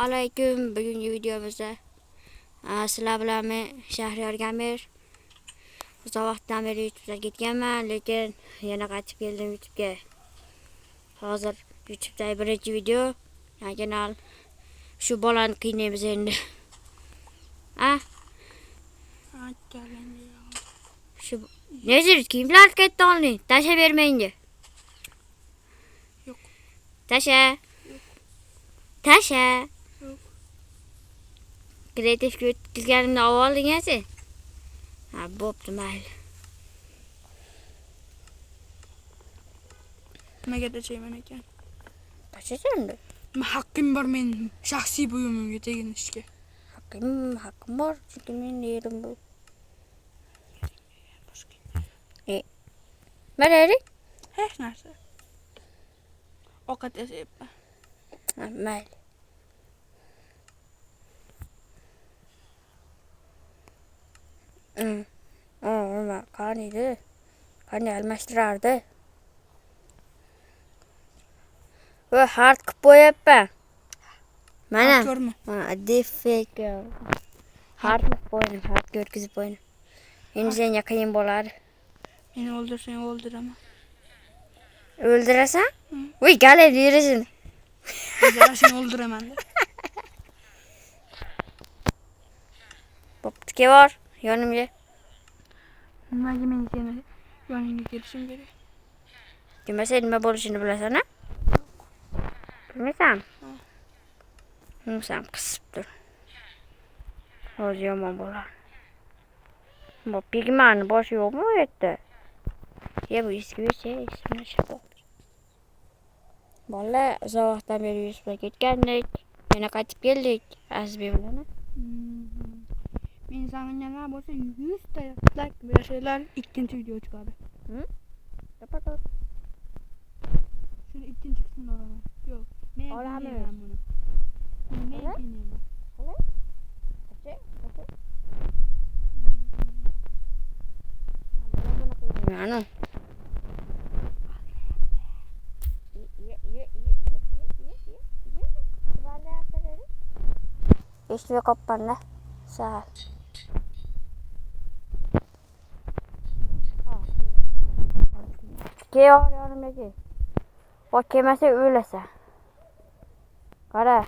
Assalomu alaykum. Bugungi videomizda sizlar bilan men Shahriyor Gamir. Uzoq vaqtdan beri YouTube'ga ketganman, lekin yana qaytib keldim YouTube'ga. Hozir YouTube'da birinchi video. Kanal shu bolani qiynaymiz endi. Shu nezir kiyimlar ketdi oling. Tasha bermayinga. Yo'q. Tasha. Tasha. Yo'q. Kreativ qilganimni oldingasi? Ha, bo'pti, mayli. Nimaga tashayman ekan? Tashasan-da. Haqqim bor men shaxsiy buyumimga teginishga. Haqqim bor, chunki men yerim bu. Mana Hech narsa. Ovqat yasayapman. mayli. Nima qaniydi? Qani almashtirardi? Va hard qilib qo'yapman. Mana. Ko'rma. Defek. Hard qilib qo'ydim, hard o'tkazib qo'ydim. Endi senga qiyin bo'ladi. Meni o'ldirsang o'ldiraman. O'ldirasan? Voy, galib yurasan. O'ldirasan o'ldiraman. Bo'pti, kevor, yonimga. Nimaga men seni yoningga kelishim kerak? Demasa nima bo'lishini bilasan-a? Bilmaysan? Sen qisib tur. Hozir yomon bo'ladi. Bu pigmani boshi yo'qmi bu yerda? Bu eski ismini shaqoq. Bolalar uzoq vaqtdan beri yurishga ketgandik. Yana qaytib keldik. Azbi bilan. Men sanganlar bo'lsa 100 ta like bersalar ikkinchi video chiqadi. Kapator. Shuni ikkinchi qismini olaman. Yo'q, men olaman buni. Men qiynayman. Qalay? Mana. Ishga qoppanda. Sağ. Keyor yonimdagi. O kelmasa o'lasan. Qara.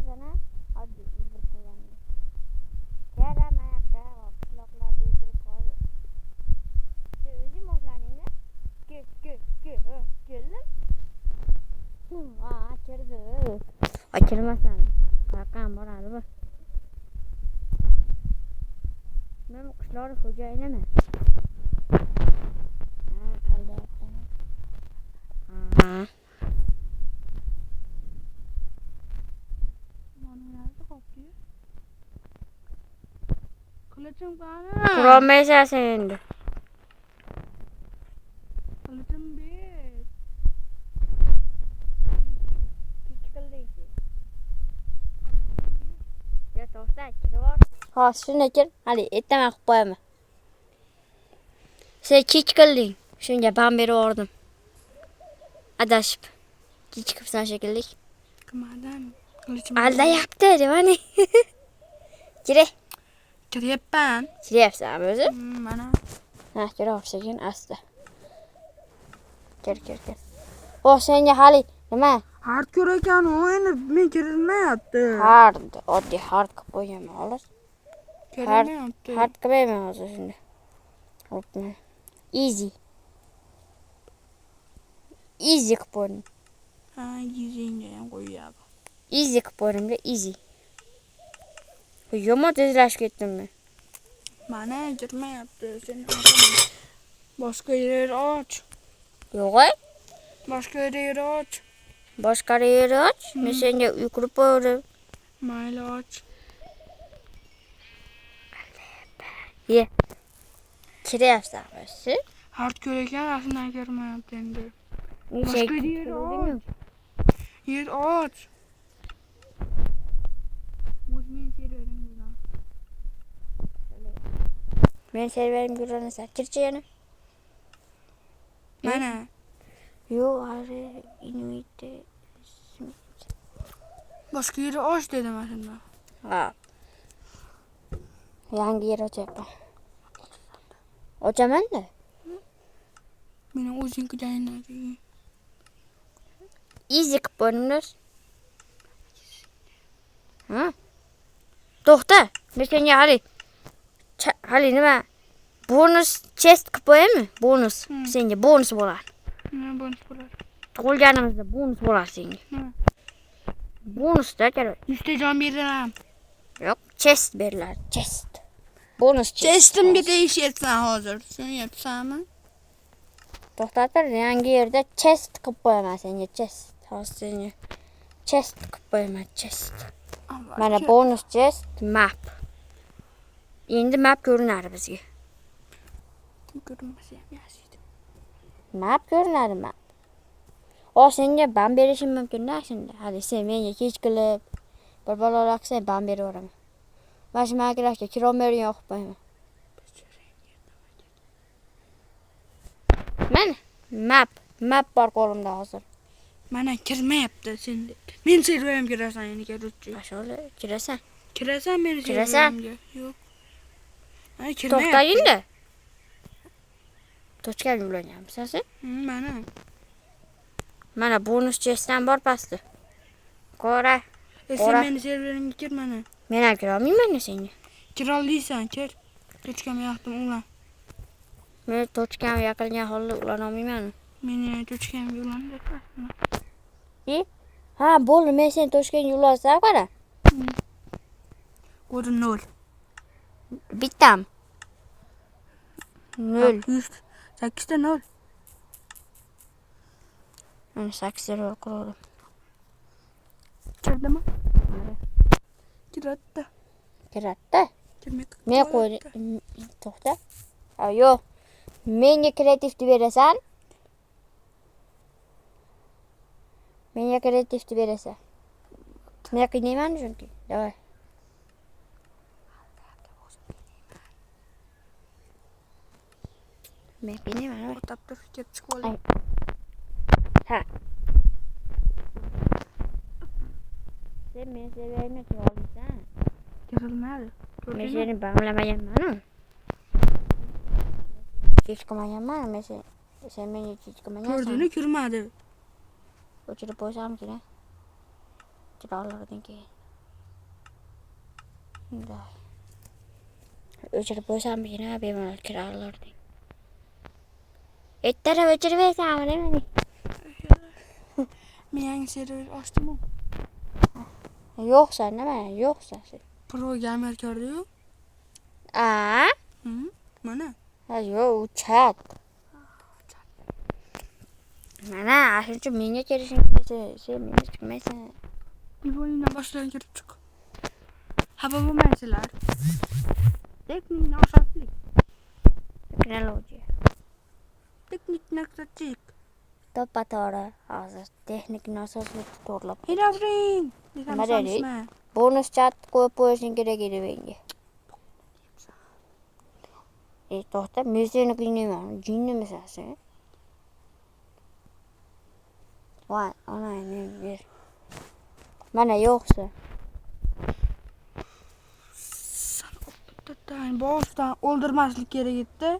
Sana hadi öldürüp koyalım. Kerem ayakta kulaklar öldürüp koyuyor. Özüm oğlanıyla. Geldim. Açırdı. Açırmasan. Kalkan var mı? Ben kuşları hocayına mı? Kılıçım bana. Kuromesa sendi. Kılıçım bir. Ya to'xta, kirib. Ha, shuni kir. Hadi, ertaman qilib qo'yaman. Sen kech qilding. Shunga ban berib yubordim. Adashib. Kech qilibsan shekilli. Qilmadim. Kılıçım. Aldayapti, demani. Kire. Kiryapman. Kiryapsanmi o'zi? Mana. Ha, kiraversakin asta. Kir. O, senga hali nima? Hard ko'rakan o endi men kirilmayapti. Hard, oddiy hard qilib qo'yaman, xolos. Kirilmayapti. Hard qilmayman hozir shunda. Hopmi. Easy qilib qo'ydim. Ha, yuzingga ham qo'yadi. Easy qilib qo'ydim-da, easy. Yomon tezlashib ketdimmi? Mana kirmayapti. Sen boshqa yer och. Yo'q-a? Boshqa yer och. Boshqa yer och. Men senga uy qurib qo'ydim. Mayli och. Ye. Kiryapsanmi? Hard ko'rakan, aslida kirmayapti endi. Başka yer aç. Yer aç. Muzmin serverim buradan. Men serverim gurana sen. Kirçe yana. Mana. Yo arı inuite. Başka yeri aç dedim aslında. Ha. Yangi yer açacaklar. Açaman da. Benim uzun kudayına değil. Easy kıpırınız. Ha? Toxta. Mesela hali. Hali nima? Bonus chest kıpırı Bonus. Sence bonus bo'lar. Ne bonus bular? Tug'ilganimizda bonus bo'lar senga. Bonusda kerak. 100 ta jon beraman. Yo'q, chest beriladi. Chest. Bonus chest. Chestimga deyishyapsan hozir. Tushunyapsanmi? To'xtatir, yangi yerda chest qilib qo'yaman senga. Chest. Hozir senga chest qilib qo'yaman. Chest. Mana bonus chest map. Endi map ko'rinadi bizga. Ko'rinmasa ham yaxshi. Map ko'rinadi map. O senga ban berishim mumkin-da shunda. Hali sen menga kech qilib bir balolar qilsang ban beraveraman. Mana shu magrafga kilometr yoqib qo'yaman. Mana map bor qo'limda hozir. Mana kirmayapti senda. Men serverimga kirasan endi kiruvchi. Ashole kirasan. Kirasan meni Kirasan. serverimga. Yo'q. Mana kirmayapti. To'xtagin-da. Tochkaga ulanganmisan sen? Mana. Mana bonus chestdan bor pastda. Qora. Sen meni serverimga kir mana. Men ham kira olmayman senga. Kira olmaysan, kir. Tochkam yoqdim ulan. Men tochkam yaqilgan holda ulana olmayman. Meni tochkamga ulandir. Ha, bo'ldi, men sen tochkangga ulansa qara. Ko'ri 0. Bittam. 0. 8 ta 0. Mana 8 ta qurdim. Kirdimi? Kiratdi. Kiratdi. Kirmaydi. Men qo'ydim. To'xta. Yo'q. Menga kreativni berasan. Menga kreativni berasan. Men qiynayman chunki. Davay. Men qiynayman. O'tab tur, kelib chiqib oling. Ha. Sen men serverimga kira olmaysan. Kirilmadi. Men seni bamlamaganman-ku. Hech qilmaganman, men sen menga hech qilmagansan. Ko'rdingmi, kirmadi. O'chirib qo'ysam kerak. Chiroqlardan keyin. Bunday. O'chirib qo'ysam kerak, bemalol chiroqlardan. Ertalab o'chirib qo'ysammi, nima? Men yangi server ochdim-ku. Yo'qsan, nima? Yo'qsan sen. Programmer ko'rdi-yu. Mana. Ha, yo'q, u chat. Mana, shuncha menga kelishing kelsa, sen menga chiqmaysan. Telefoningdan boshdan kirib chiq. Xafa bo'lmaysizlar. Texnik nosozlik. Texnologiya. Texnik nosozlik. To'ppa-to'g'ri hozir texnik nosozlik to'g'rilab. Hiravring. Nima dedi? Bonus chat qo'yib qo'yishing kerak edi menga. To'xta, men seni qiynayman. Jinnimisan sen? Voy, ana men ber. Mana yo'qsa. Boshdan o'ldirmaslik kerak edi.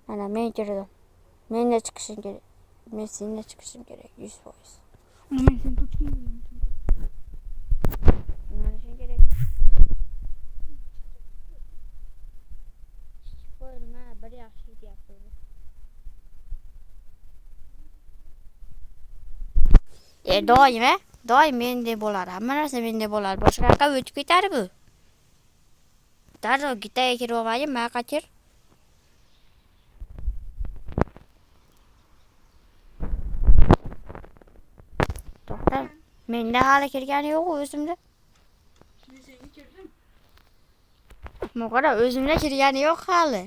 Mana men kirdim. Menda chiqishim kerak. Men senda chiqishim kerak 100%. Uni men seni tochkangga ulaman. Mana shu kerak. Qo'yma, bir yaxshi deyapti. Doim menda bo'ladi. Hamma narsa menda bo'ladi. Boshqa yoqqa o'tib ketadi bu. Darrov gitaga kirib olmagin, men qachir. To'xta. Menda hali kirgani yo'q o'zimda. Men senga kirdim. Mo'g'ara o'zimda kirgani yo'q hali.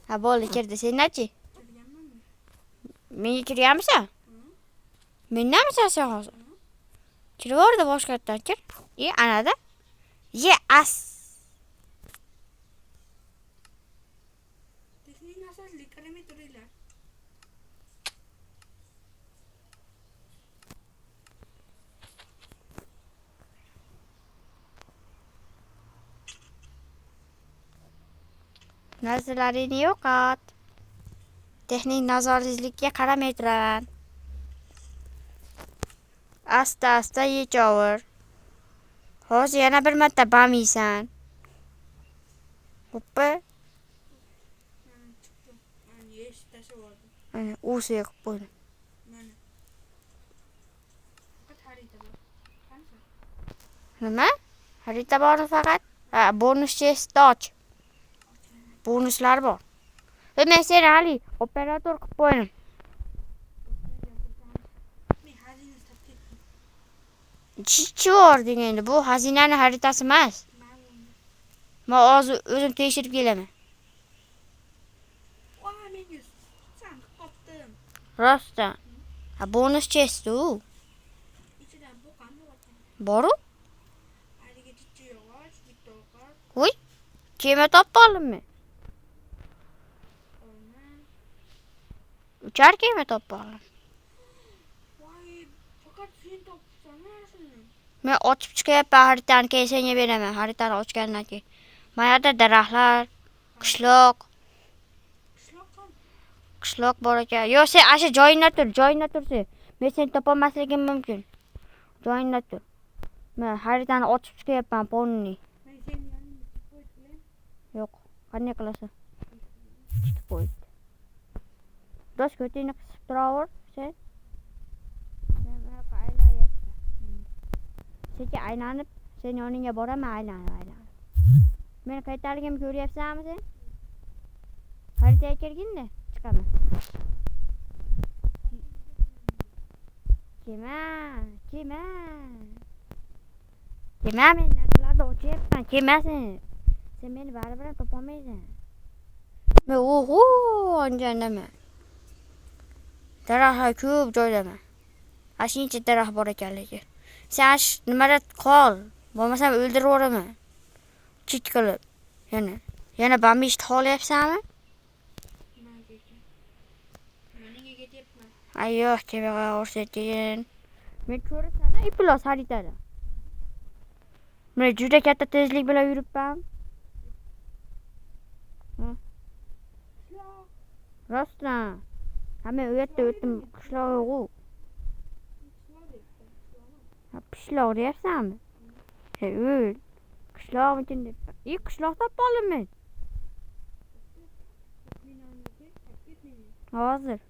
Ha, bo'ldi, kirdi. Sendachi? Menga kiryapmisan? Mendamisan sen hozir? Kirvordi boshqatdan kir. Anada. As. Texnik nosozlik qaramay turinglar. Narsalaringni yo'qot. Texnik nosozlikka qaramay turaman. Asta yechovur. Hozir yana bir marta bam yeysan. Hoppa. Chiqdi. Mana yesh tashlavordim. Ana o'siga qilib qo'ydim. Mana. Faqat xarita bor. Qancha? Nima? Xarita bor faqat. Bonus chestni och. Bonuslar bor. Men seni hali operator qilib qo'ydim. Men xazinani topib ketdim. Chichording endi. Bu xazinani xaritasi emas. Ma'lum. Men hozir o'zim tekshirib kelaman. Men san qopdim. Rostdan. Bonus chest u. İçinden bu kan mı var? Boru? Haligi chichi yog'och, bitta ovqat, Voy. Kema topib oldimmi? olma. Uchar kema topib oldim. Voy, faqat sen topibsan shuni. Men ochib chiqyapman xaritani, keyin senga beraman. Xaritani ochgandan keyin. Mana yerda daraxtlar, qishloq bor ekan. Yo, sen asha joyingda tur, men seni topolmasligim mumkin. Joyingda tur. Men xaritani ochib chiqyapman polni. Men seni yoningda chiqib qo'ydim. Yo'q, qanday qilasan? Chiqib qo'ydi. Dosh ko'tingni qisib turaver, sen. Men bunaqa aylayapman. Sekin aylanib, sen yoningga boraman, aylanib. Meni qaytarligimni ko'ryapsanmi sen? Xaritaga kirgin-da, chiqaman. Kema. Men narsalarni ochyapman, kemasin. Sen meni baribir topolmaysan. Men anjandaman. Daraxtlar ko'p joydaman. Ashuncha daraxt bor ekanligi. Sen nimada qol, bo'lmasam o'ldirib yuboraman. Chit qilib. Yana bamishni xohlayapsanmi? Menga ketyapman. Ayyo, kemaga o'rsating. Men ko'rasan-a, iplos xaritada. Men juda katta tezlik bilan yuribman. Rostdan. Men u yerda o'tdim, qishloq yo'q-ku. Qishloq deyapsanmi? O'l. Qishloqmikin deb. Qishloq topib oldim men. Hozir.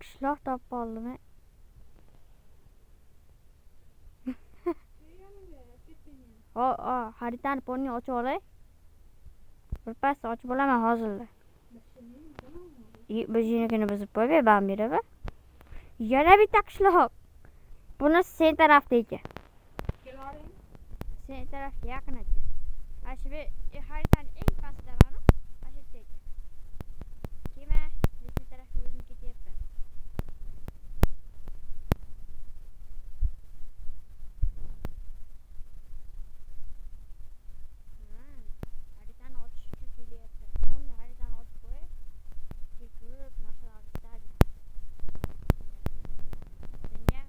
Qishloq topib oldim. Xaritani polni ochib olay. Birpas ochib olaman hozirda. Biznikini buzib qo'yib bam beraman. Yana bitta qishloq. Buni sen tarafda ekan. Kelaring. Sen tarafga yaqin ekan. Shu xaritani eng pastda mana. Shu yerda ekan. Kema, sen tarafga o'zim ketyapman. Xaritani ochish uchun kelyapti. Uni xaritani ochib qo'y. Ko'p narsalarni istadi. Senga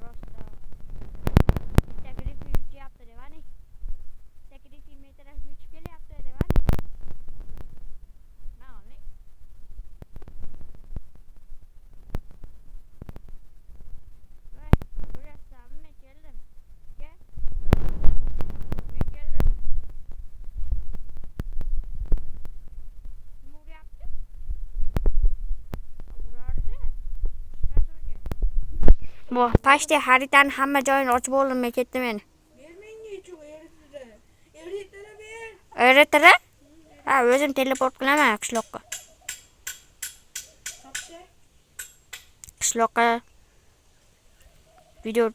rosta taklifi uchyapti devani. Taklifi metrga uchib kelyapti devani. Na'mi? Voy, ko'rasizmi, men keldim. Men keldim. Kim uryapti? Urardi. Bu pashta xaritani hamma joyini ochib oldim, men ketdim endi. Menga chu eritira ber. Eritira? O'zim teleport qilaman qishloqqa. Topsa. Qishloqqa video